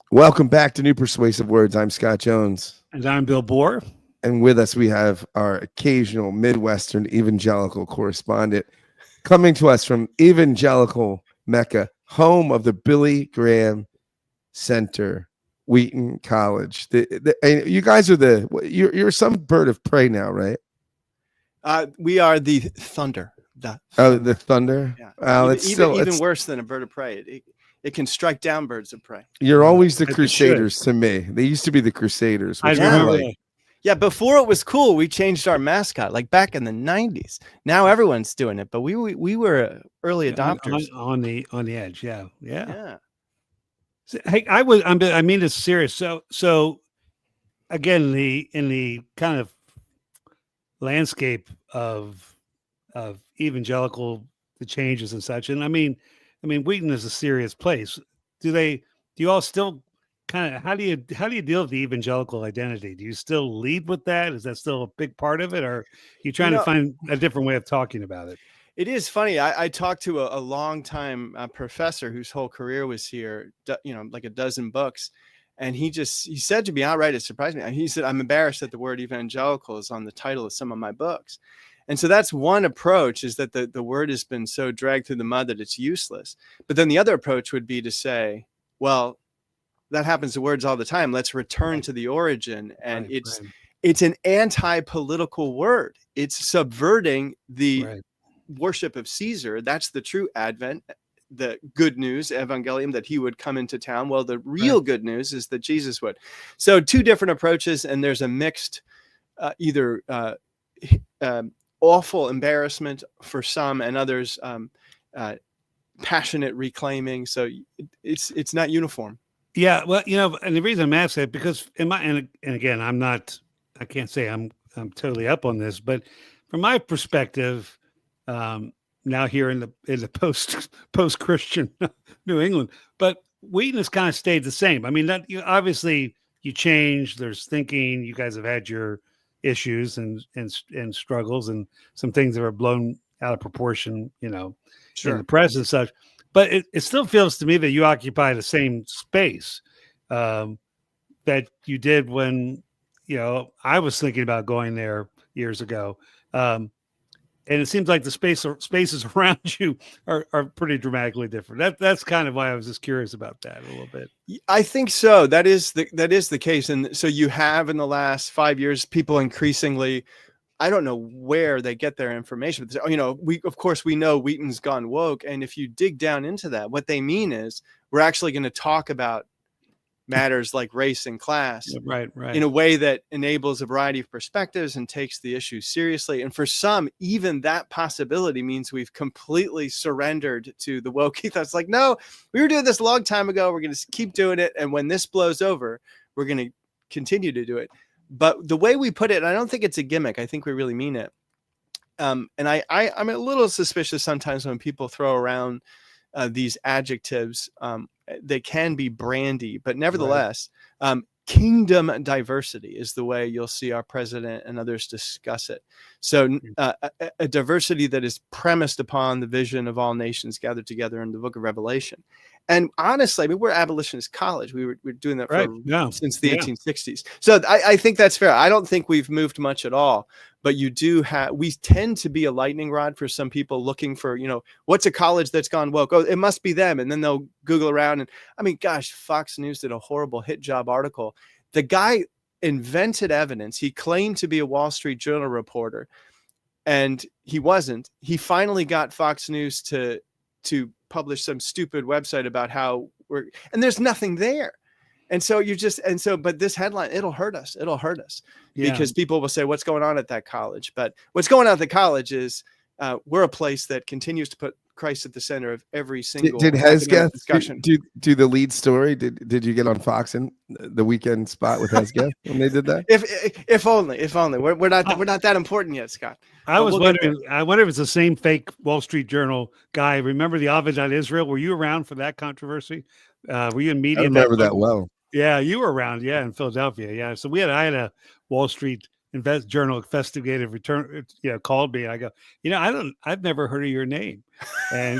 Welcome back to New Persuasive Words. I'm Scott Jones. And I'm Bill Bohr. And with us, we have our occasional Midwestern evangelical correspondent coming to us from evangelical Mecca, home of the Billy Graham Center, Wheaton College. And you guys are you're some bird of prey now, right? We are the thunder. The thunder? Yeah. Well, even worse than a bird of prey. It can strike down birds of prey. You're always the Crusaders to me. They used to be the Crusaders. I remember. Yeah, before it was cool, we changed our mascot, like back in the 90s. Now everyone's doing it, but we were early adopters. On the edge, yeah. So, hey, I mean this serious. So again, in the kind of landscape of evangelical, the changes and such, and I mean Wheaton is a serious place. Do you all still kind of how do you deal with the evangelical identity? Do you still lead with that? Is that still a big part of it, or are you trying to find a different way of talking about it? It is funny. I talked to a longtime professor whose whole career was here, like a dozen books. And he said to me outright, it surprised me. He said, I'm embarrassed that the word evangelical is on the title of some of my books. And so that's one approach, is that the word has been so dragged through the mud that it's useless. But then the other approach would be to say, well, that happens to words all the time. Let's return to the origin. And it's an anti-political word. It's subverting the worship of Caesar. That's the true Advent, the good news, evangelium, that he would come into town. Well, the real good news is that Jesus would. So two different approaches, and there's a mixed either awful embarrassment for some, and others passionate reclaiming. So it's not uniform. Yeah, well, and the reason I'm asking it, because and again, I can't say I'm totally up on this, but from my perspective, now here in the post Christian New England, but Wheaton has kind of stayed the same. I mean, that obviously you change. There's thinking. You guys have had your issues and struggles, and some things that are blown out of proportion, in the press and such. But it still feels to me that you occupy the same space that you did when, I was thinking about going there years ago. And it seems like the spaces around you are pretty dramatically different. That's kind of why I was just curious about that a little bit. I think so. That is the case. And so you have, in the last 5 years, people increasingly, I don't know where they get their information, but we know Wheaton's gone woke. And if you dig down into that, what they mean is we're actually going to talk about matters like race and class, right, in a way that enables a variety of perspectives and takes the issue seriously. And for some, even that possibility means we've completely surrendered to the woke ethos. Like, no, we were doing this a long time ago. We're going to keep doing it. And when this blows over, we're going to continue to do it. But the way we put it, I don't think it's a gimmick. I think we really mean it. And I'm a little suspicious sometimes when people throw around these adjectives. They can be brandy, but nevertheless, kingdom diversity is the way you'll see our president and others discuss it. So a diversity that is premised upon the vision of all nations gathered together in the book of Revelation. And honestly, I mean, we're abolitionist college. We're doing that since the 1860s. So I think that's fair. I don't think we've moved much at all, but we tend to be a lightning rod for some people looking for, what's a college that's gone woke? Oh, it must be them. And then they'll Google around. And I mean, gosh, Fox News did a horrible hit job article. The guy invented evidence. He claimed to be a Wall Street Journal reporter, and he wasn't. He finally got Fox News to publish some stupid website about how and there's nothing there. And so but this headline, it'll hurt us because people will say, what's going on at that college? But what's going on at the college is we're a place that continues to put Christ at the center of every single discussion. Do the lead story? Did you get on Fox in the weekend spot with Hesgeth when they did that? If only we're not that important yet, Scott. I wonder if it's the same fake Wall Street Journal guy. Remember the Avidat Israel? Were you around for that controversy? Were you in media? I remember that well. Yeah, you were around. Yeah, in Philadelphia. Yeah, so I had a Wall Street Journal investigative return. Called me. I go, I've never heard of your name, and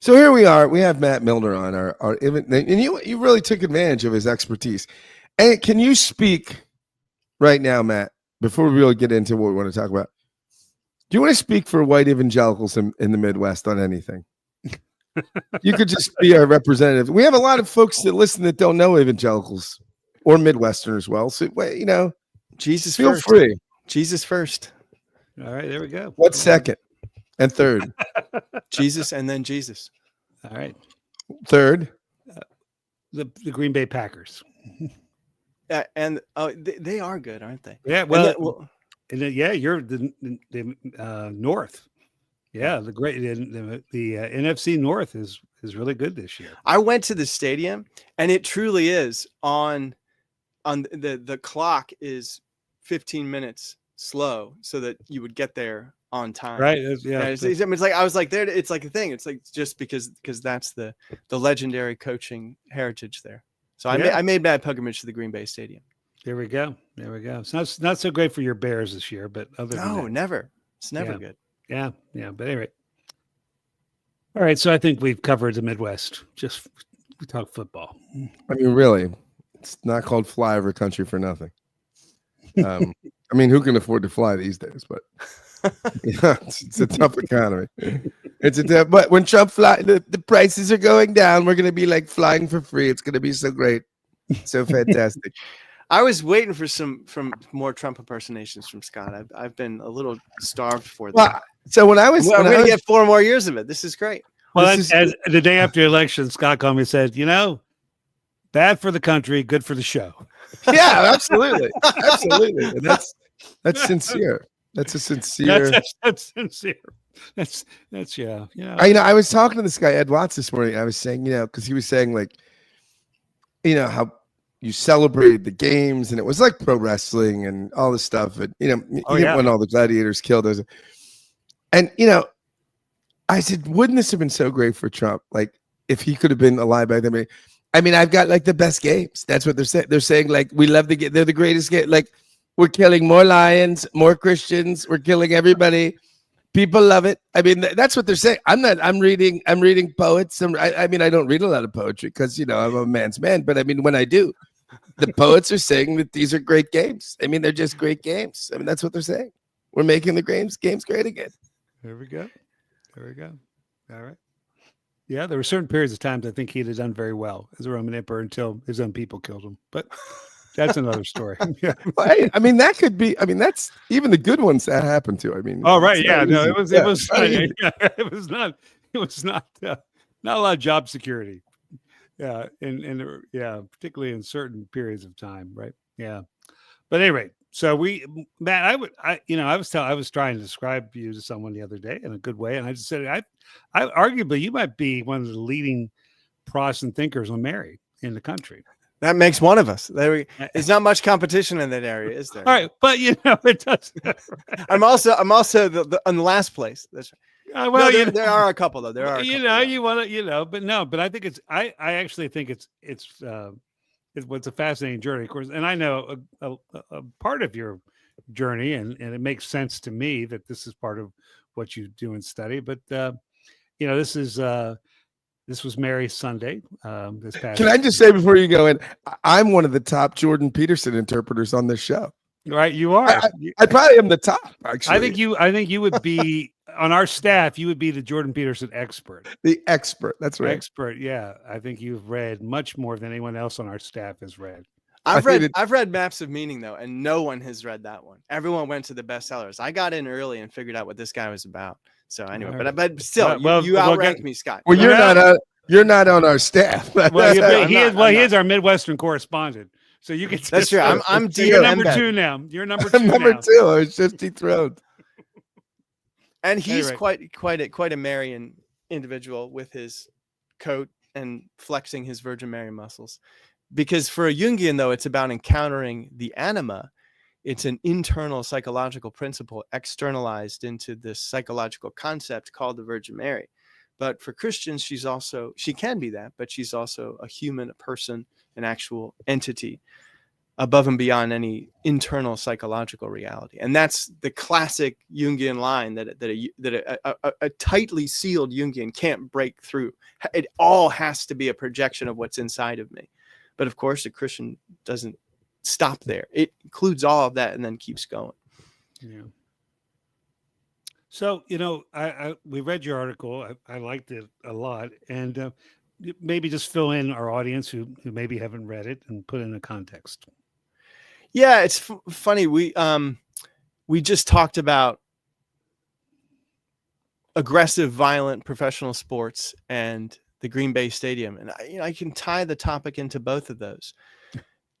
So here we are. We have Matt Milliner on and you really took advantage of his expertise. And can you speak right now, Matt, before we really get into what we want to talk about? Do you want to speak for white evangelicals in the Midwest on anything? You could just be our representative. We have a lot of folks that listen that don't know evangelicals or Midwestern as well. So, Jesus feel first. free. Jesus first. All right, there we go. What's second and third? Jesus and then Jesus. All right. Third. The Green Bay Packers. And they are good, aren't they? Yeah, and then, you're the North. Yeah, the NFC North is really good this year. I went to the stadium, and it truly is on the clock is 15 minutes slow, so that you would get there on time. Right? It's like I was like there. It's like a thing. It's like just because that's the legendary coaching heritage there. So I made that pilgrimage to the Green Bay Stadium. There we go. So it's not so great for your Bears this year, but other than that, never. It's never good. Yeah. But anyway, all right. So I think we've covered the Midwest. We talk football. I mean, really, it's not called flyover country for nothing. I mean, who can afford to fly these days? But it's a tough economy. But when Trump the prices are going down. We're going to be like flying for free. It's going to be so great, so fantastic. I was waiting for more Trump impersonations from Scott. I've been a little starved for that. Well, so when I was, we're going to get 4 more years of it. This is great. Well, as the day after the election, Scott called me and said, bad for the country, good for the show. Yeah, absolutely. And that's sincere. That's a sincere. That's sincere. That's yeah. I was talking to this guy, Ed Watts, this morning. I was saying, because he was saying how you celebrated the games and it was like pro wrestling and all this stuff. And, when all the gladiators killed us. And, I said, wouldn't this have been so great for Trump? Like if he could have been alive by then. I mean, I've got like the best games. That's what they're saying. They're saying like, we love the game. They're the greatest game. Like we're killing more lions, more Christians. We're killing everybody. People love it. I mean, that's what they're saying. I'm reading poets. I don't read a lot of poetry because, I'm a man's man. But I mean, when I do, the poets are saying that these are great games. I mean, they're just great games. I mean, that's what they're saying. We're making the games great again. There we go. All right. Yeah, there were certain periods of times I think he'd have done very well as a Roman emperor until his own people killed him. But that's another story. Yeah. Well, I mean, that could be. I mean, that's even the good ones that happened to. I mean, oh right, yeah, no, it was not a lot of job security. Yeah, and particularly in certain periods of time, right? Yeah, but anyway, so Matt, I was trying to describe you to someone the other day in a good way, and I just said, I arguably you might be one of the leading Protestant thinkers on Mary in the country. That makes one of us. There's not much competition in that area, is there? All right, but it does. Right. I'm also on the last place. That's right. Well, there are a couple though. There are. You want to, but I think it's. I actually think it's a fascinating journey, of course, and I know a part of your journey, and it makes sense to me that this is part of what you do and study. But this was Mary Sunday. This past. Can I just say before you go in, I'm one of the top Jordan Peterson interpreters on this show. Right, you are. I probably am the top. Actually, I think you would be on our staff. You would be the Jordan Peterson expert. The expert. That's right. Expert. Yeah, I think you've read much more than anyone else on our staff has read. I've read Maps of Meaning though, and no one has read that one. Everyone went to the bestsellers. I got in early and figured out what this guy was about. So anyway, but still, you outranked me, Scott. Well, you're not on our staff. He is our Midwestern correspondent. So you can. That's true. I'm you're number 2 now. You're number 2. I'm number 2. I was just dethroned. And he's quite a Marian individual with his coat and flexing his Virgin Mary muscles. Because for a Jungian, though, it's about encountering the anima. It's an internal psychological principle externalized into this psychological concept called the Virgin Mary. But for Christians, she can be that, but she's also a human, a person, an actual entity. above and beyond any internal psychological reality. And that's the classic Jungian line that a tightly sealed Jungian can't break through. It all has to be a projection of what's inside of me. But of course, a Christian doesn't stop there. It includes all of that and then keeps going. Yeah. So, we read your article. I liked it a lot. And maybe just fill in our audience who maybe haven't read it and put it in a context. Yeah, it's funny. We just talked about aggressive, violent professional sports and the Green Bay Stadium, and I can tie the topic into both of those.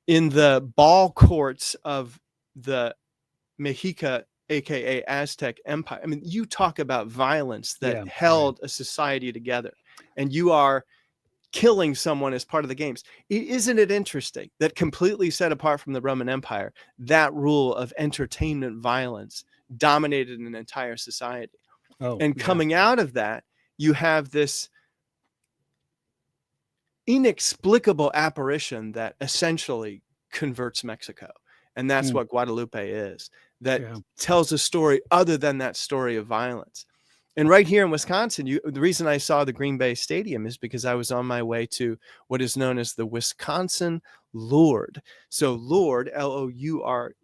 In the ball courts of the Mexica, aka Aztec Empire, I mean, you talk about violence that held a society together, and you are killing someone as part of the games. Isn't it interesting that completely set apart from the Roman Empire, that rule of entertainment violence dominated an entire society? And coming out of that, you have this inexplicable apparition that essentially converts Mexico. And that's what Guadalupe is, that tells a story other than that story of violence. And right here in Wisconsin, the reason I saw the Green Bay Stadium is because I was on my way to what is known as the Wisconsin Lourdes. So Lourdes, Lourdes,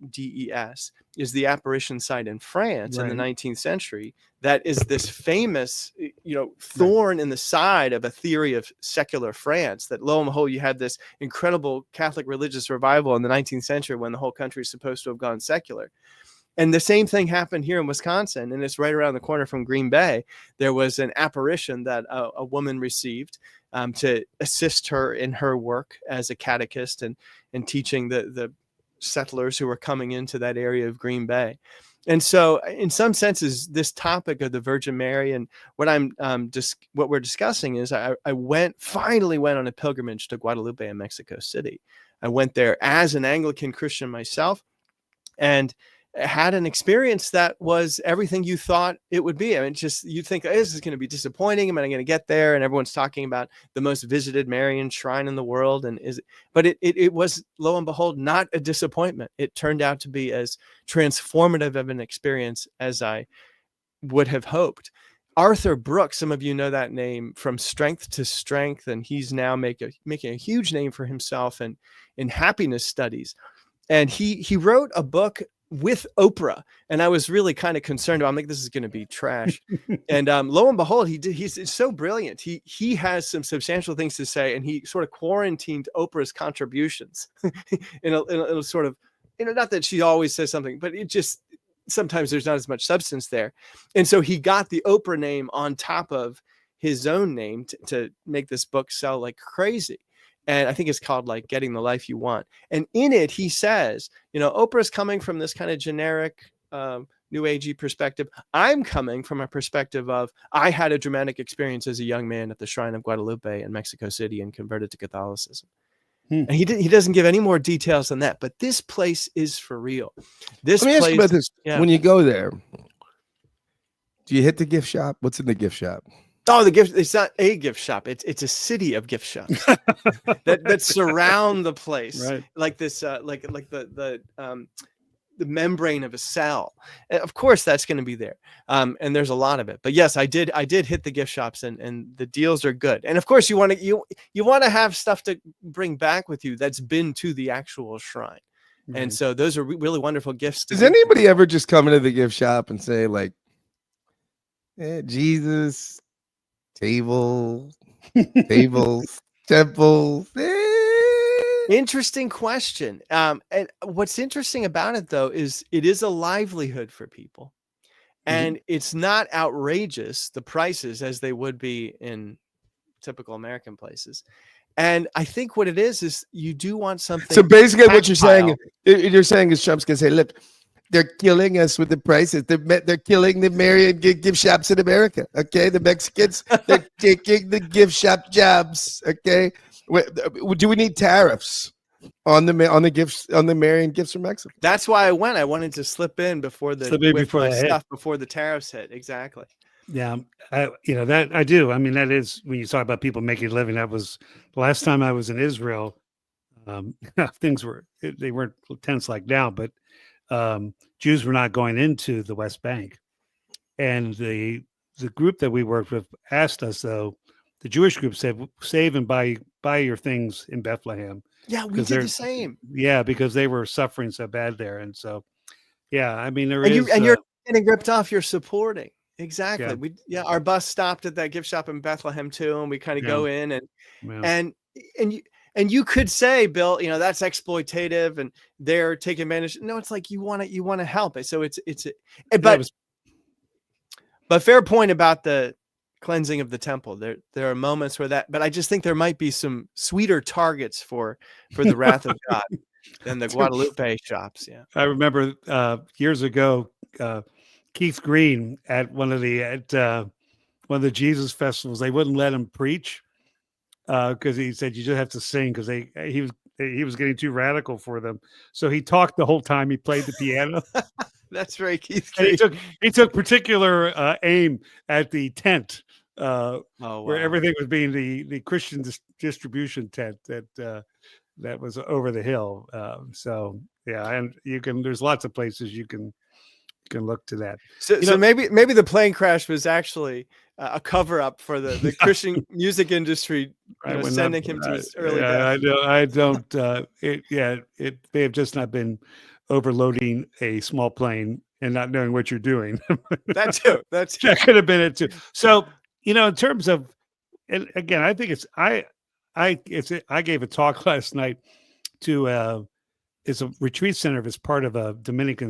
is the apparition site in France in the 19th century. That is this famous, thorn in the side of a theory of secular France, that lo and behold, you had this incredible Catholic religious revival in the 19th century when the whole country is supposed to have gone secular. And the same thing happened here in Wisconsin, and it's right around the corner from Green Bay. There was an apparition that a woman received to assist her in her work as a catechist and teaching the settlers who were coming into that area of Green Bay. And so in some senses, this topic of the Virgin Mary and what what we're discussing is I finally went on a pilgrimage to Guadalupe in Mexico City. I went there as an Anglican Christian myself, and had an experience that was everything you thought it would be. I mean, just you think, this is going to be disappointing. Am I going to get there? And everyone's talking about the most visited Marian shrine in the world. But it was, lo and behold, not a disappointment. It turned out to be as transformative of an experience as I would have hoped. Arthur Brooks, some of you know that name, From Strength to Strength, and he's now making a huge name for himself in happiness studies. And he wrote a book with Oprah, and I was really kind of concerned about, I'm like, this is going to be trash. And lo and behold, he's so brilliant. He has some substantial things to say, and he sort of quarantined Oprah's contributions in a sort of, not that she always says something, but it just, sometimes there's not as much substance there. And so he got the Oprah name on top of his own name to make this book sell like crazy. And I think it's called like Getting the Life You Want. And in it, he says, Oprah's coming from this kind of generic, new agey perspective. I'm coming from a perspective of, I had a dramatic experience as a young man at the Shrine of Guadalupe in Mexico City and converted to Catholicism. And he doesn't give any more details than that, but this place is for real. Let me ask you about this. Yeah. When you go there, do you hit the gift shop? What's in the gift shop? Oh, the gift, it's not a gift shop. It's a city of gift shops that surround the place. Right. Like this, like the membrane of a cell. And of course that's going to be there. And there's a lot of it, but yes, I did hit the gift shops and the deals are good. And of course you want to have stuff to bring back with you that's been to the actual shrine. Right. And so those are really wonderful gifts. Does anybody ever just come into the gift shop and say like, Jesus, tables, temples. Interesting question. And what's interesting about it, though, is it is a livelihood for people. And it's not outrageous, the prices, as they would be in typical American places. And I think what it is you do want something. So basically what you're saying is Trump's going to say, look, they're killing us with the prices. They're killing the Marian gift shops in America. Okay, the Mexicans, they're taking the gift shop jobs. Okay, do we need tariffs on the Marian gifts from Mexico? That's why I went. I wanted to slip in before the tariffs hit. Exactly. Yeah, that I do. I mean, that is when you talk about people making a living. That was the last time I was in Israel. things they weren't tense like now, but Jews were not going into the West Bank. And the group that we worked with asked us, though, the Jewish group said, save and buy your things in Bethlehem. Yeah, we Because did the same. Yeah, because they were suffering so bad there. And so, yeah, I mean, You're getting ripped off, you're supporting. Exactly. Yeah. Our bus stopped at that gift shop in Bethlehem too, and we kind of go in and you could say, Bill, that's exploitative and they're taking advantage. No, it's like you want to help it. So but fair point about the cleansing of the temple. There are moments where but I just think there might be some sweeter targets for the wrath of God than the Guadalupe shops. Yeah. I remember years ago, Keith Green at one of the Jesus festivals, they wouldn't let him preach because he said you just have to sing because he was getting too radical for them. So he talked the whole time. He played the piano. That's right, Keith. He took particular aim at the tent where everything was being the Christian distribution tent that was over the hill. So yeah, and there's lots of places you can look to that. So maybe the plane crash was actually a cover up for the Christian music industry, sending him to his early death. I don't. It may have just not been overloading a small plane and not knowing what you're doing. That too. That could have been it too. So in terms of, and again, I think I gave a talk last night to it's a retreat center as part of a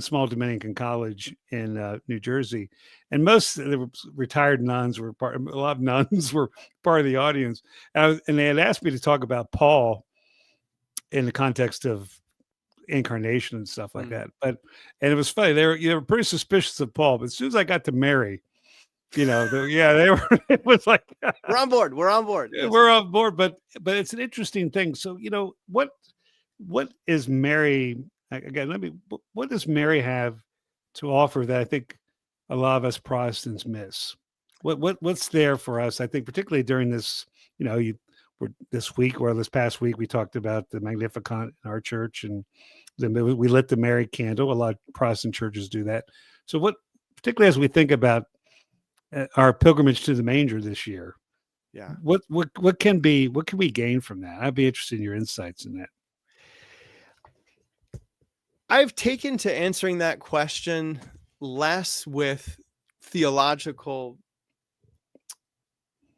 small Dominican college in New Jersey. And most of the retired nuns a lot of nuns were part of the audience. And they had asked me to talk about Paul in the context of incarnation and stuff like that. And it was funny. They were pretty suspicious of Paul, but as soon as I got to Mary, they were, it was like, we're on board. We're on board. But it's an interesting thing. So, what is Mary again? What does Mary have to offer that I think a lot of us Protestants miss? What's there for us? I think particularly during this, this week or this past week, we talked about the Magnificat in our church, and we lit the Mary candle. A lot of Protestant churches do that. So particularly as we think about our pilgrimage to the manger this year, what can we gain from that? I'd be interested in your insights in that. I've taken to answering that question less with theological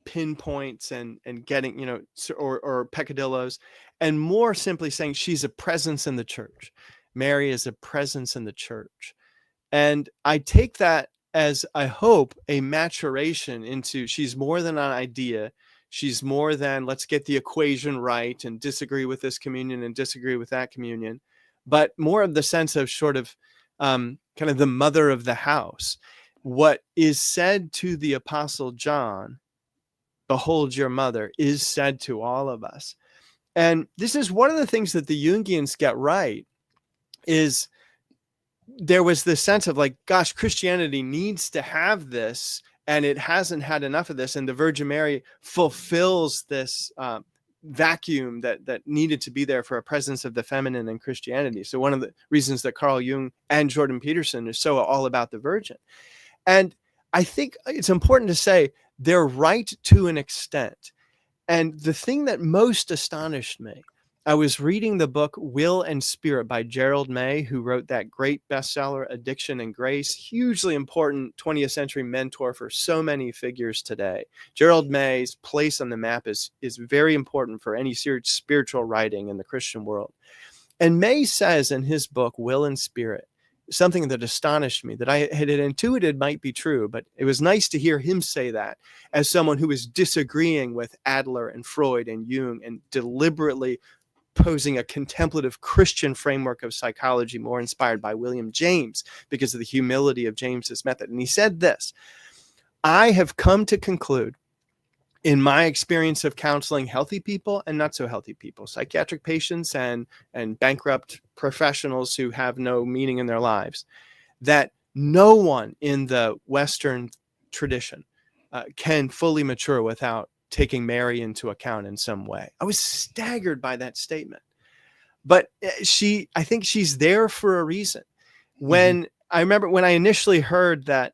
pinpoints and getting, or peccadillos, and more simply saying she's a presence in the church. Mary is a presence in the church. And I take that as, I hope, a maturation into she's more than an idea. She's more than let's get the equation right and disagree with this communion and disagree with that communion, but more of the sense of sort of kind of the mother of the house. What is said to the Apostle John, behold your mother, is said to all of us. And this is one of the things that the Jungians get right, is there was this sense of like, gosh, Christianity needs to have this, and it hasn't had enough of this. And the Virgin Mary fulfills this vacuum that needed to be there for a presence of the feminine in Christianity. So one of the reasons that Carl Jung and Jordan Peterson is so all about the Virgin. And I think it's important to say they're right to an extent. And the thing that most astonished me, I was reading the book Will and Spirit by Gerald May, who wrote that great bestseller, Addiction and Grace, hugely important 20th century mentor for so many figures today. Gerald May's place on the map is very important for any serious spiritual writing in the Christian world. And May says in his book, Will and Spirit, something that astonished me, that I had intuited might be true, but it was nice to hear him say that as someone who was disagreeing with Adler and Freud and Jung and deliberately posing a contemplative Christian framework of psychology more inspired by William James because of the humility of James's method. And he said this: I have come to conclude in my experience of counseling healthy people and not so healthy people, psychiatric patients and bankrupt professionals who have no meaning in their lives, that no one in the Western tradition can fully mature without taking Mary into account in some way. I was staggered by that statement. but I think she's there for a reason. When I remember when I initially heard that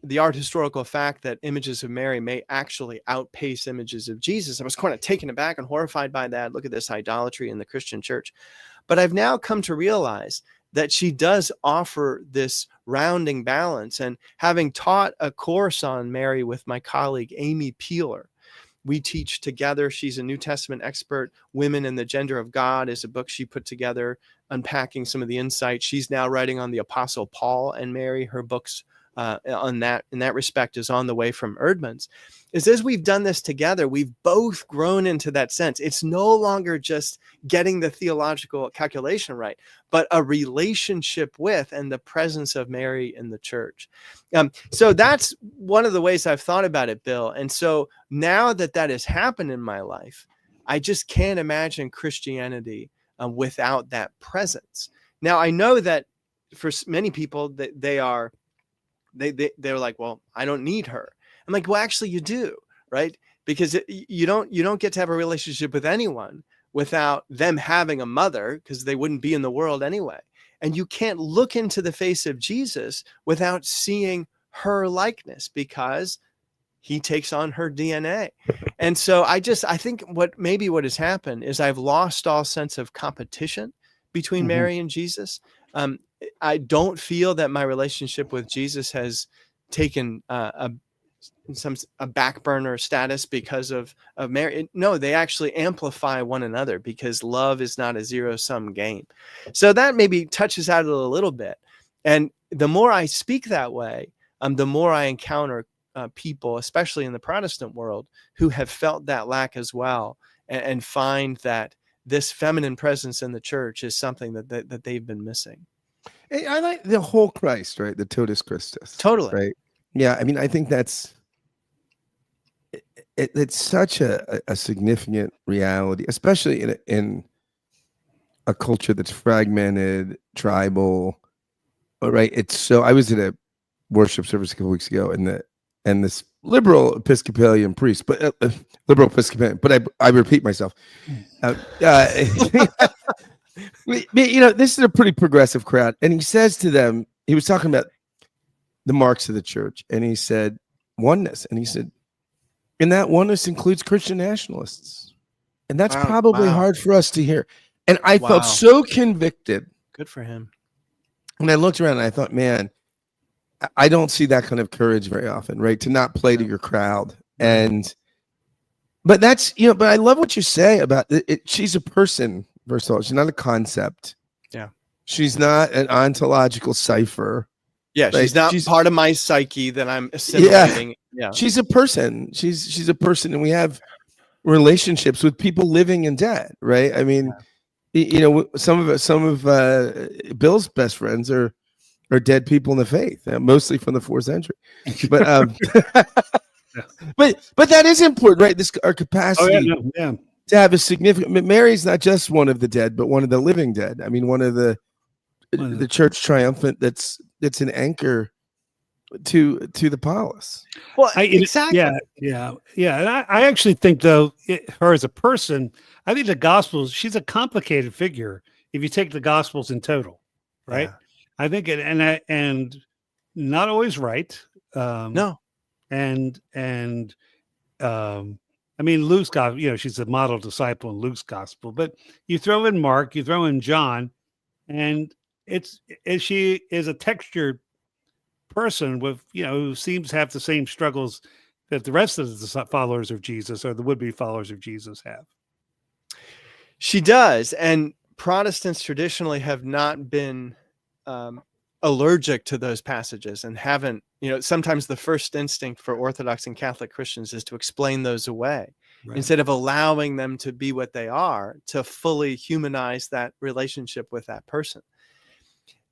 the art historical fact that images of Mary may actually outpace images of Jesus, I was kind of taken aback and horrified by that. Look at this idolatry in the Christian church. But I've now come to realize that she does offer this rounding balance. And having taught a course on Mary with my colleague, Amy Peeler, we teach together. She's a New Testament expert. Women and the Gender of God is a book she put together, unpacking some of the insights. She's now writing on the Apostle Paul and Mary. Her books on that, in that respect, is on the way from Erdman's. Is as we've done this together, we've both grown into that sense. It's no longer just getting the theological calculation right, but a relationship with and the presence of Mary in the church. So that's one of the ways I've thought about it, Bill. And so now that has happened in my life, I just can't imagine Christianity without that presence. Now, I know that for many people that they're like, well, I don't need her. I'm like, well, actually you do, right? Because you don't get to have a relationship with anyone without them having a mother, because they wouldn't be in the world anyway. And you can't look into the face of Jesus without seeing her likeness, because he takes on her DNA. And so I think what has happened is I've lost all sense of competition between Mary and Jesus. I don't feel that my relationship with Jesus has taken a back burner status because of Mary. No, they actually amplify one another, because love is not a zero-sum game. So that maybe touches out a little bit. And the more I speak that way, the more I encounter people, especially in the Protestant world, who have felt that lack as well, and find that this feminine presence in the church is something that they've been missing. I like the whole Christ, right? The totus Christus. Totally. Right. Yeah. I mean, I think that's it's such a significant reality, especially in a culture that's fragmented, tribal. Right. It's so. I was at a worship service a couple weeks ago, and this liberal Episcopalian priest, but liberal Episcopalian, but I repeat myself. This is a pretty progressive crowd. And he says to them, he was talking about the marks of the church, and he said oneness. And he said, and that oneness includes Christian nationalists. And that's probably hard for us to hear. And I felt so convicted. Good for him. And I looked around and I thought, man, I don't see that kind of courage very often, right? To not play to your crowd. But that's, but I love what you say about it. She's a person. First of all, she's not a concept. Yeah. She's not an ontological cipher. Yeah. Right? She's part of my psyche that I'm assimilating. Yeah. She's a person. She's a person. And we have relationships with people living and dead. Right. I mean, some of Bill's best friends are dead people in the faith, mostly from the 4th century. But, but that is important, right? Our capacity. To have a significant. Mary's not just one of the dead, but one of the living dead. I mean, one of the church triumphant. That's an anchor to the polis. Well, exactly. Yeah. And I actually think, though, her as a person, I think the Gospels. She's a complicated figure if you take the Gospels in total, right? Yeah. I think and not always right. No. I mean, Luke's gospel, she's a model disciple in Luke's gospel, but you throw in Mark, you throw in John, and she is a textured person with, who seems to have the same struggles that the rest of the followers of Jesus, or the would-be followers of Jesus, have. She does. And Protestants traditionally have not been allergic to those passages, and haven't, sometimes the first instinct for Orthodox and Catholic Christians is to explain those away, right, instead of allowing them to be what they are, to fully humanize that relationship with that person.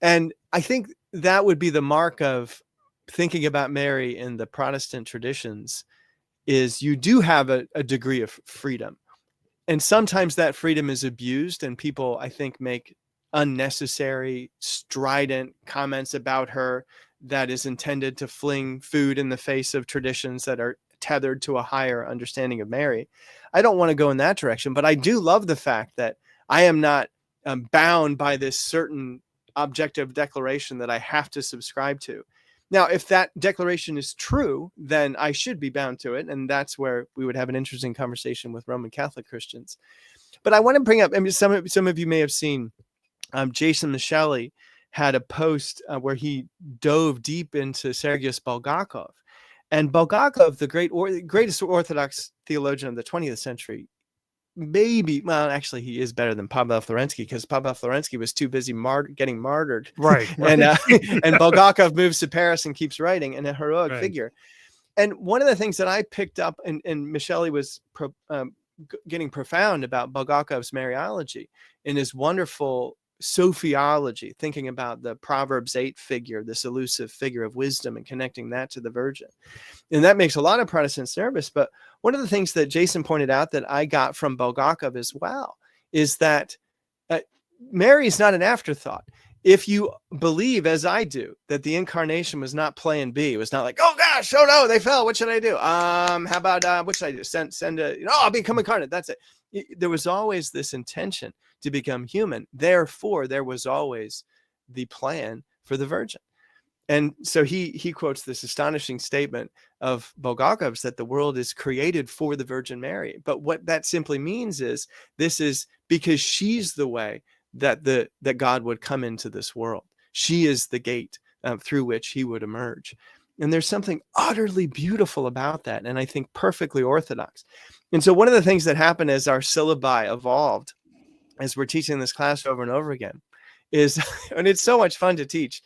And I think that would be the mark of thinking about Mary in the Protestant traditions, is you do have a degree of freedom. And sometimes that freedom is abused, and people, I think, make unnecessary, strident comments about her that is intended to fling food in the face of traditions that are tethered to a higher understanding of Mary. I don't want to go in that direction, but I do love the fact that I am not bound by this certain objective declaration that I have to subscribe to. Now, if that declaration is true, then I should be bound to it. And that's where we would have an interesting conversation with Roman Catholic Christians. But I want to bring up, I mean, some of you may have seen Jason Micheli had a post where he dove deep into Sergius Bulgakov. And Bulgakov, the greatest Orthodox theologian of the 20th century, actually he is better than Pavel Florensky, because Pavel Florensky was too busy getting martyred, right. and Bulgakov moves to Paris and keeps writing, and a heroic figure. And one of the things that I picked up, and Micheli was getting profound about Bulgakov's Mariology in his wonderful Sophiology, thinking about the Proverbs 8 figure, this elusive figure of wisdom, and connecting that to the Virgin. And that makes a lot of Protestants nervous. But one of the things that Jason pointed out that I got from Bulgakov as well is that Mary is not an afterthought. If you believe, as I do, that the incarnation was not plan B, it was not like, oh gosh, oh no, they fell, what should I do? How about what should I do? Send a, I'll become incarnate. That's it. There was always this intention to become human. Therefore, there was always the plan for the Virgin. And so he quotes this astonishing statement of Bulgakov's that the world is created for the Virgin Mary. But what that simply means is this is because she's the way that God would come into this world. She is the gate through which he would emerge. And there's something utterly beautiful about that, and I think perfectly orthodox. And so one of the things that happened as our syllabi evolved, as we're teaching this class over and over again, is, and it's so much fun to teach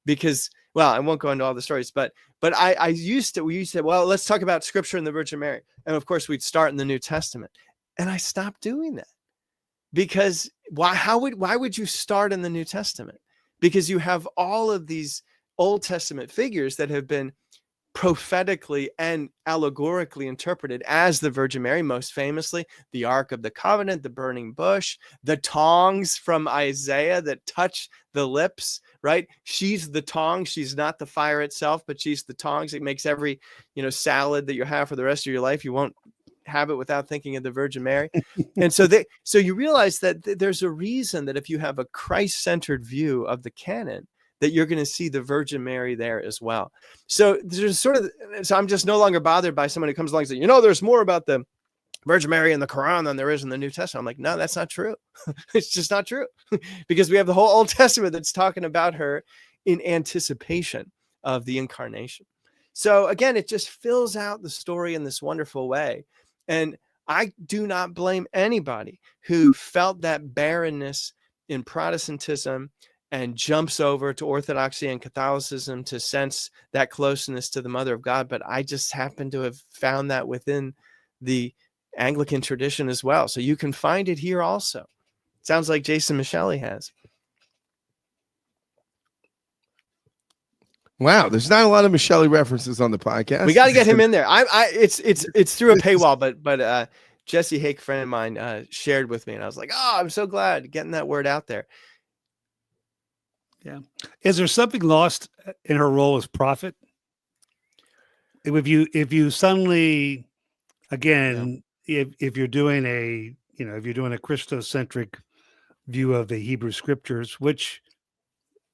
because, well, I won't go into all the stories, but we used to, well, let's talk about Scripture and the Virgin Mary. And of course, we'd start in the New Testament. And I stopped doing that because why would you start in the New Testament? Because you have all of these Old Testament figures that have been prophetically and allegorically interpreted as the Virgin Mary, most famously the Ark of the Covenant, the burning bush, the tongs from Isaiah that touch the lips, right? She's the tongs. She's not the fire itself, but she's the tongs. It makes every, salad that you have for the rest of your life, you won't have it without thinking of the Virgin Mary. And so you realize that there's a reason that if you have a Christ-centered view of the canon, that you're going to see the Virgin Mary there as well. So there's so I'm just no longer bothered by someone who comes along and says, there's more about the Virgin Mary in the Quran than there is in the New Testament. I'm like, no, that's not true. It's just not true, because we have the whole Old Testament that's talking about her in anticipation of the incarnation. So again, it just fills out the story in this wonderful way. And I do not blame anybody who felt that barrenness in Protestantism and jumps over to Orthodoxy and Catholicism to sense that closeness to the Mother of God. But I just happen to have found that within the Anglican tradition as well. So you can find it here also. Sounds like Jason Micheli has. Wow, there's not a lot of Micheli references on the podcast. We got to get him in there. It's through a paywall, but Jesse Hake, friend of mine, shared with me, and I was like, oh, I'm so glad getting that word out there. Yeah. Is there something lost in her role as prophet? If you suddenly, again, if you're doing a Christocentric view of the Hebrew Scriptures, which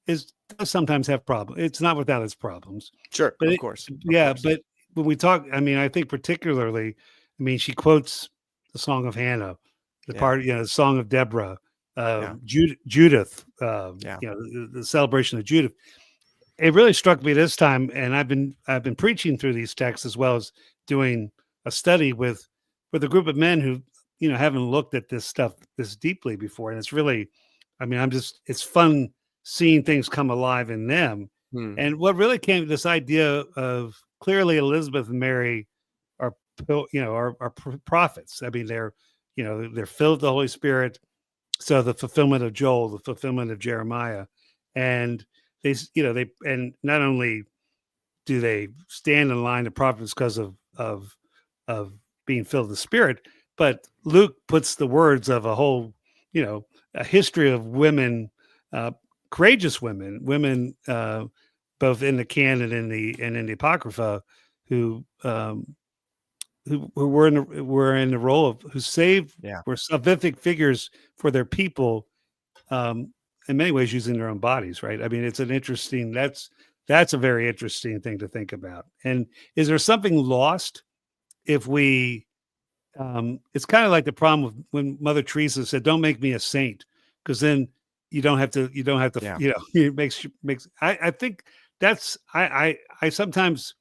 does sometimes have problems. It's not without its problems. Sure, but of course. But when we talk, I think particularly, she quotes the Song of Hannah, the Song of Deborah, Judith, the celebration of Judith. It really struck me this time, and I've been preaching through these texts as well as doing a study with a group of men who haven't looked at this stuff this deeply before, and it's really, it's fun seeing things come alive in them. And what really came to this idea of clearly Elizabeth and Mary are prophets. They're filled with the Holy Spirit. So the fulfillment of Joel, the fulfillment of Jeremiah, and they not only do they stand in line to prophets because of being filled with the Spirit, but Luke puts the words of a whole, a history of women, courageous women, both in the canon and in the Apocrypha, who were in the role of were salvific figures for their people in many ways using their own bodies, right? I mean, it's an interesting, that's a very interesting thing to think about. And is there something lost if we, it's kind of like the problem with when Mother Teresa said, don't make me a saint, because then you don't have to, Yeah. it makes, I think that's, I sometimes,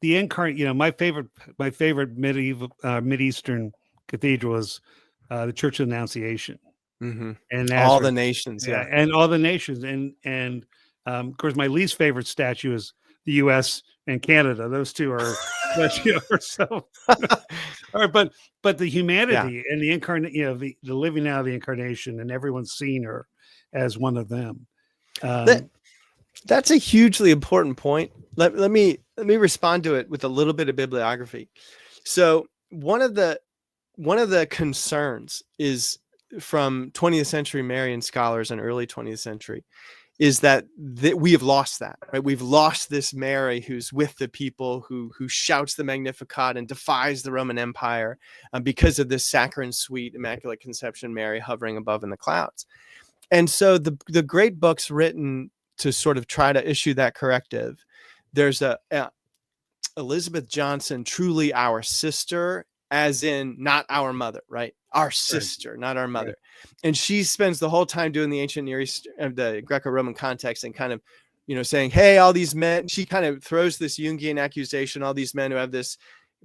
the incarnate, my favorite Mideastern cathedral is the Church of the Annunciation. Mm-hmm. And All the Nazareth. nations. Yeah. And all the nations. And of course, my least favorite statue is the U.S. and Canada. Those two are, so. All right, but the humanity and the incarnate, the living out of the incarnation, and everyone's seen her as one of them. That's a hugely important point. Let me respond to it with a little bit of bibliography. So one of the concerns is from 20th century Marian scholars and early 20th century is that we have lost that, right? We've lost this Mary who's with the people, who shouts the Magnificat and defies the Roman Empire because of this saccharine sweet Immaculate Conception Mary hovering above in the clouds. And so the great books written to sort of try to issue that corrective, there's a Elizabeth Johnson, Truly Our Sister, as in not our mother, right? Our sister, right. Not our mother. Right. And she spends the whole time doing the ancient Near East, the Greco-Roman context, and kind of, saying, hey, all these men, she kind of throws this Jungian accusation, all these men who have this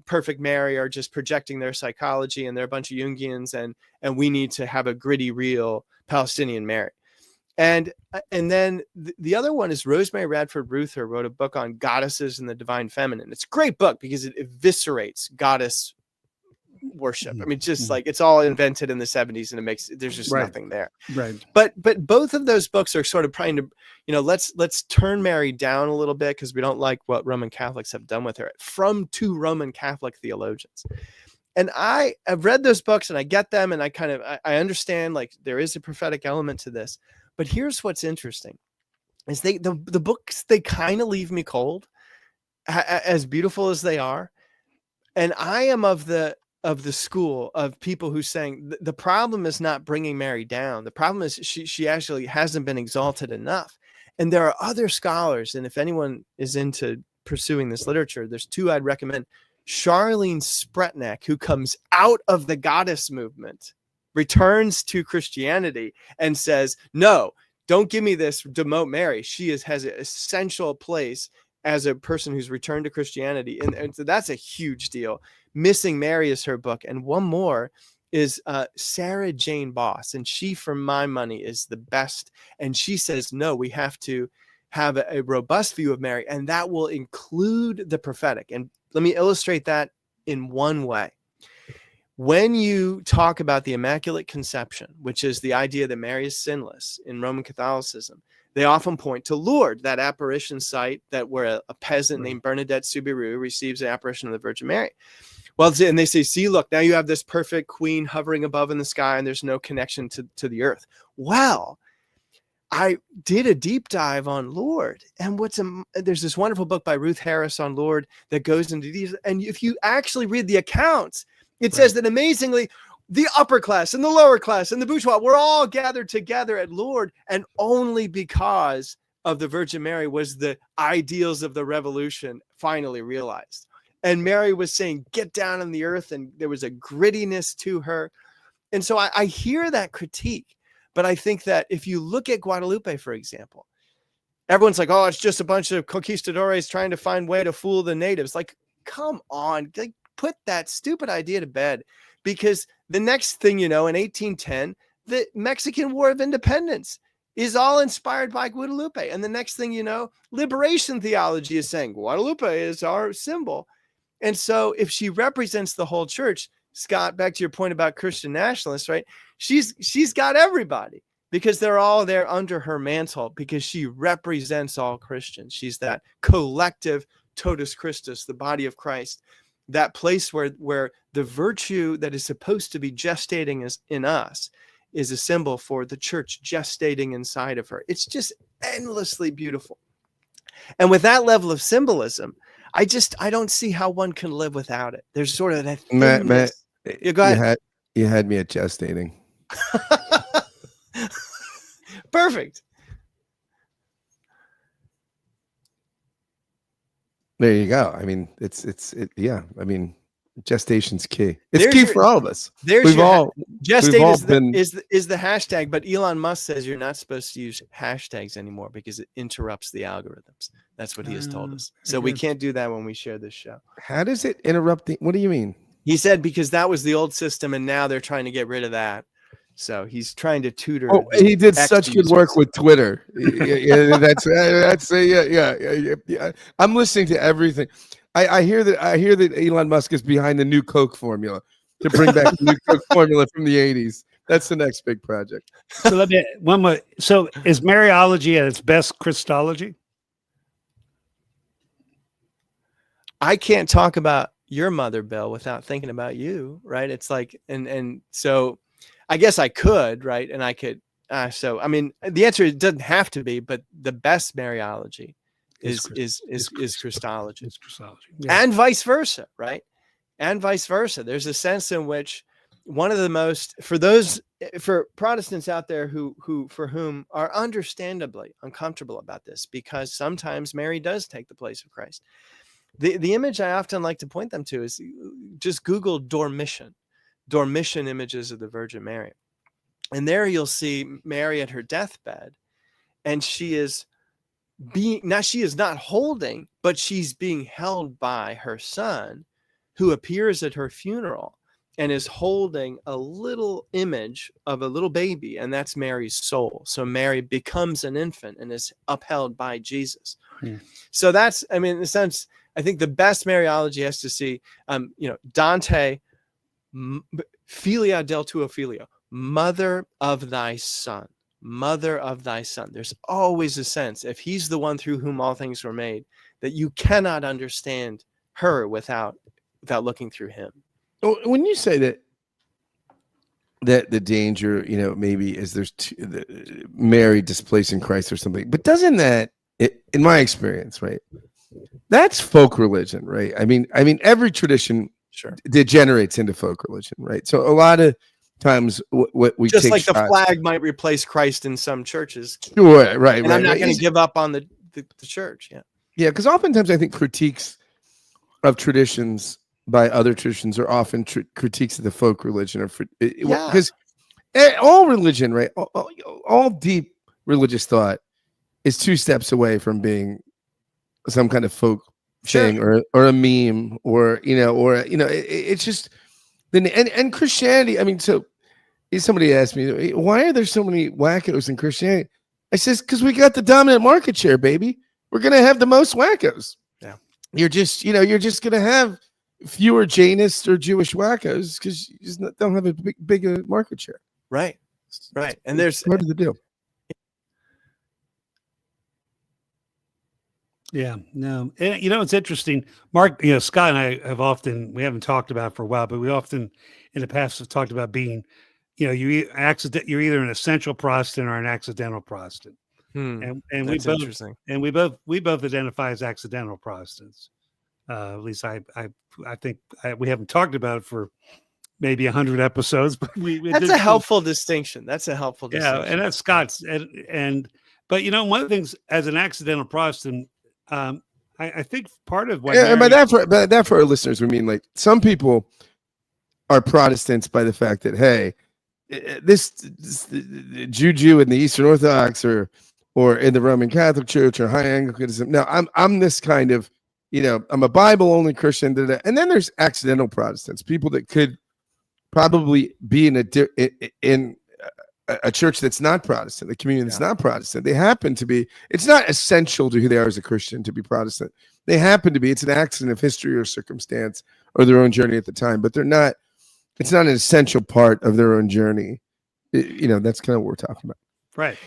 perfect Mary are just projecting their psychology, and they're a bunch of Jungians, and we need to have a gritty, real Palestinian Mary. And then the other one is Rosemary Radford Ruther wrote a book on goddesses and the divine feminine. It's a great book because it eviscerates goddess worship. I mean, just like it's all invented in the 70s, and there's just nothing there. Right. But both of those books are sort of trying to, let's turn Mary down a little bit because we don't like what Roman Catholics have done with her, from two Roman Catholic theologians. And I have read those books and I get them, and I understand like there is a prophetic element to this. But here's what's interesting is the books, they kind of leave me cold, as beautiful as they are. And I am of the school of people who saying the problem is not bringing Mary down. The problem is she actually hasn't been exalted enough. And there are other scholars, and if anyone is into pursuing this literature, there's two I'd recommend. Charlene Spretnak, who comes out of the goddess movement, returns to Christianity and says, no, don't give me this demote Mary. She has an essential place as a person who's returned to Christianity. And so that's a huge deal. Missing Mary is her book. And one more is Sarah Jane Boss. And she, for my money, is the best. And she says, no, we have to have a robust view of Mary, and that will include the prophetic. And let me illustrate that in one way. When you talk about the Immaculate Conception, which is the idea that Mary is sinless in Roman Catholicism, they often point to Lourdes, that apparition site where a peasant named Bernadette Soubirous receives the apparition of the Virgin Mary. Well, and they say, see, look, now you have this perfect queen hovering above in the sky, and there's no connection to the earth. Well, I did a deep dive on Lourdes, and there's this wonderful book by Ruth Harris on Lourdes that goes into these. And if you actually read the accounts, it says that amazingly, the upper class and the lower class and the bourgeois were all gathered together at Lourdes, and only because of the Virgin Mary was the ideals of the revolution finally realized. And Mary was saying, get down on the earth, and there was a grittiness to her. And so I hear that critique, but I think that if you look at Guadalupe, for example, everyone's like, oh, it's just a bunch of conquistadores trying to find way to fool the natives. Like, come on, like, put that stupid idea to bed, because the next thing you know, in 1810, the Mexican War of Independence is all inspired by Guadalupe. And the next thing you know, liberation theology is saying Guadalupe is our symbol. And so if she represents the whole church, Scott, back to your point about Christian nationalists, right? She's got everybody, because they're all there under her mantle, because she represents all Christians. She's that collective totus Christus, the body of Christ, that place where the virtue that is supposed to be gestating in us is a symbol for the church gestating inside of her. It's just endlessly beautiful. And with that level of symbolism, I don't see how one can live without it. There's sort of that Matt, yeah, go ahead. You had me at gestating. Perfect. There you go. I mean, yeah. I mean, gestation's key. It's There's key your- for all of us. There's We've your all gestate all is been- the hashtag, but Elon Musk says you're not supposed to use hashtags anymore because it interrupts the algorithms. That's what he has told us. So we can't do that when we share this show. How does it interrupt the? What do you mean? He said because that was the old system, and now they're trying to get rid of that. So he's trying to tutor. Oh, the he did X such good users. work with Twitter. Yeah, yeah. I'm listening to everything. I hear that Elon Musk is behind the new Coke formula to bring back the new Coke formula from the 80s. That's the next big project. So let me one more. So is Mariology at its best Christology? I can't talk about your mother, Bill, without thinking about you, right? It's like, and so I guess I could, right? And I could, so I mean, the answer is it doesn't have to be, but the best Mariology is Christology. It's Christology. Yeah. And vice versa, right? And vice versa. There's a sense in which one of the most, for Protestants out there for whom are understandably uncomfortable about this, because sometimes Mary does take the place of Christ. The image I often like to point them to is just Google Dormition images of the Virgin Mary. And there you'll see Mary at her deathbed, and she is not holding, but she's being held by her son, who appears at her funeral and is holding a little image of a little baby, and that's Mary's soul. So Mary becomes an infant and is upheld by Jesus. So that's, I mean, in a sense, I think the best Mariology has to see, Dante, Filia del tuo filio, mother of thy son. Mother of thy son. There's always a sense, if he's the one through whom all things were made, that you cannot understand her without looking through him. When you say that the danger, maybe is there's Mary displacing Christ or something, but doesn't that, in my experience, right? That's folk religion, right? I mean, every tradition degenerates into folk religion, right? So a lot of times what we just take like shots, the flag might replace Christ in some churches. Sure, right. And I'm not going to give up on the church. Yeah, because oftentimes I think critiques of traditions by other traditions are often critiques of the folk religion, because all religion, right? All deep religious thought is 2 steps away from being some kind of folk thing or a meme it's just then and Christianity. I mean, so somebody asked me, why are there so many wackos in Christianity? I says, because we got the dominant market share, baby. We're gonna have the most wackos. Yeah, you're just gonna have fewer Jainists or Jewish wackos because you just don't have a big market share. Right. And there's part of the deal. Yeah, no. And it's interesting, Mark, Scott and I we haven't talked about it for a while, but we often in the past have talked about being, you're either an essential Protestant or an accidental Protestant. And that's interesting. And we both identify as accidental Protestants. At least I think we haven't talked about it for maybe 100 episodes, but that's a helpful distinction. Yeah, and that's Scott's. But one of the things as an accidental Protestant, I think part of why. Yeah, and by that for our listeners, we mean like some people are Protestants by the fact that, hey, this Juju in the Eastern Orthodox or in the Roman Catholic Church or High Anglicanism. No, I'm this kind of, I'm a Bible only Christian. And then there's accidental Protestants, people that could probably be in a church that's not Protestant, a community that's not Protestant. They happen to be. It's not essential to who they are as a Christian to be Protestant. They happen to be. It's an accident of history or circumstance or their own journey at the time, but they're not. It's not an essential part of their own journey. That's kind of what we're talking about. Right.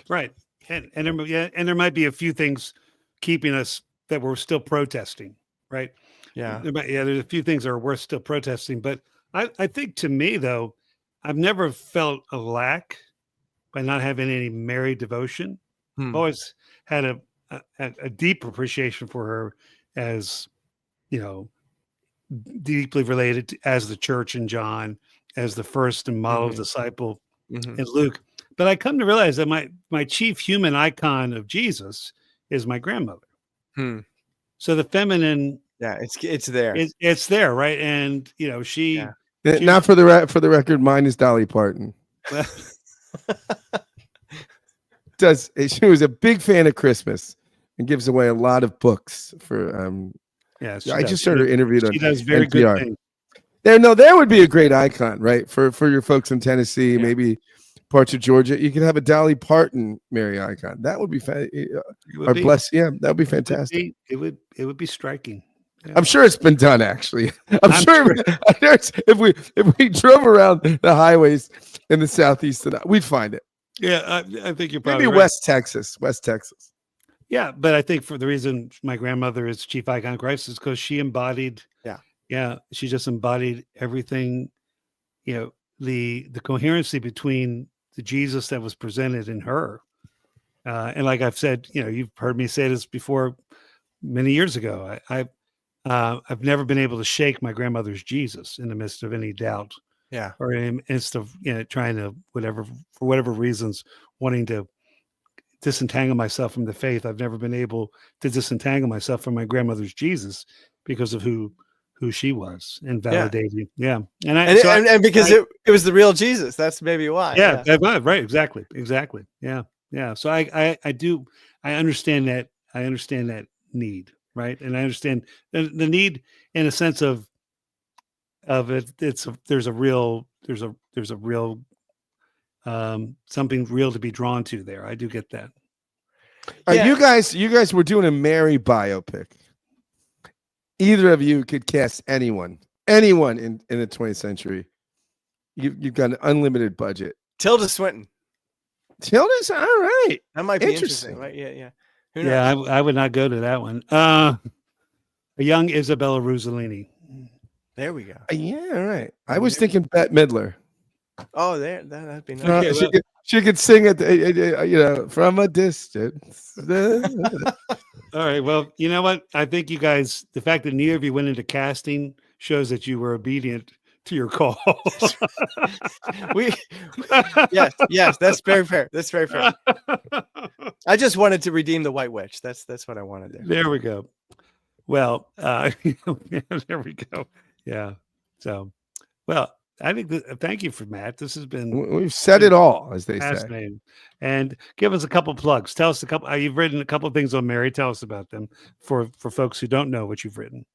And there might be a few things keeping us that we're still protesting, right? Yeah. There's a few things that are worth still protesting, but I think to me though, I've never felt a lack by not having any Mary devotion. I've always had a deep appreciation for her as, deeply related as the church in John, as the first and model disciple in Luke. But I come to realize that my chief human icon of Jesus is my grandmother. Hmm. So the feminine, Yeah, it's there. it's there, right? And she, Yeah. she Not for the record, mine is Dolly Parton. She was a big fan of Christmas and gives away a lot of books for yeah, I just heard her interviewed on she does very good NPR. things. There would be a great icon, right? For your folks in Tennessee, Yeah. maybe parts of Georgia. You could have a Dolly Parton Mary icon. That would be It would or be, bless. Yeah, that would be fantastic. it would be striking. Yeah. I'm sure it's been done. Actually, I'm sure. sure. If we drove around the highways in the southeast tonight, we'd find it. Yeah, I think you're probably Maybe right. West Texas. Yeah, but I think for the reason my grandmother is chief icon of Christ is because she embodied. Yeah, she just embodied everything. The coherency between the Jesus that was presented in her, and like I've said, you've heard me say this before many years ago. I've never been able to shake my grandmother's Jesus in the midst of any doubt. Yeah. Or in the midst of trying to for whatever reasons, wanting to disentangle myself from the faith. I've never been able to disentangle myself from my grandmother's Jesus because of who she was and validating. Yeah. And because it was the real Jesus. That's maybe why. Yeah. Right. Exactly. Yeah. Yeah. So I understand that. I understand that need. Right. And I understand the need in a sense of it. There's a real something real to be drawn to there. I do get that. You guys were doing a Mary biopic. Either of you could cast anyone in the 20th century. You've got an unlimited budget. Tilda Swinton. Tilda's all right. That might be interesting, right? Yeah. Who knows? Yeah, I would not go to that one. A young Isabella Rossellini. There we go. Yeah, all right. I was thinking Bette Midler. Oh, that'd be nice. Okay, she could sing it, from a distance. All right. Well, you know what? I think you guys, the fact that neither of you went into casting shows that you were obedient to your call. Yes, that's very fair. That's very fair. I just wanted to redeem the White Witch. That's what I wanted there. There we go. Well, there we go. Yeah. So, well, I think thank you for Matt. This has been. We've said it all, as they fascinating. Say. And give us a couple plugs. Tell us a couple. You've written a couple of things on Mary. Tell us about them for folks who don't know what you've written.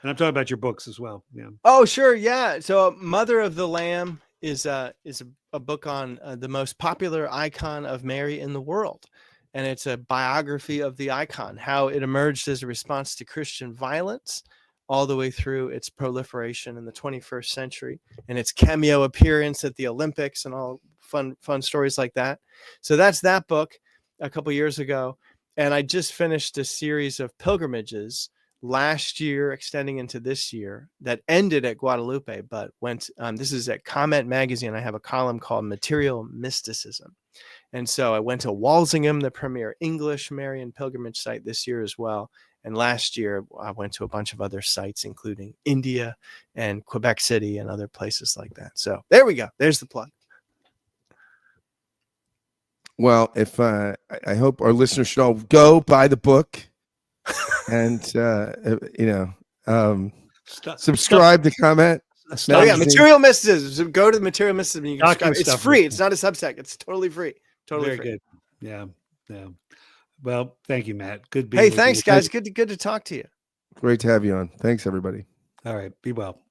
And I'm talking about your books as well. Yeah. Oh, sure. Yeah. So, Mother of the Lamb is a book on the most popular icon of Mary in the world, and it's a biography of the icon, how it emerged as a response to Christian violence, all the way through its proliferation in the 21st century and its cameo appearance at the Olympics and all fun stories like that. So that's that book a couple years ago. And I just finished a series of pilgrimages last year, extending into this year, that ended at Guadalupe, but went, this is at Comment Magazine. I have a column called Material Mysticism. And so I went to Walsingham, the premier English Marian pilgrimage site this year as well. And last year, I went to a bunch of other sites, including India and Quebec City and other places like that. So there we go. There's the plug. Well, if I hope our listeners should all go buy the book and, subscribe to Comment. Oh, yeah. Material Mysticism. Go to the Material Mysticism. You can it's free. It's not a Substack. It's totally free. Totally free. Good. Yeah. Well, thank you, Matt. Good being Hey, with thanks, you. guys. Good to talk to you. Great to have you on. Thanks, everybody. All right. Be well.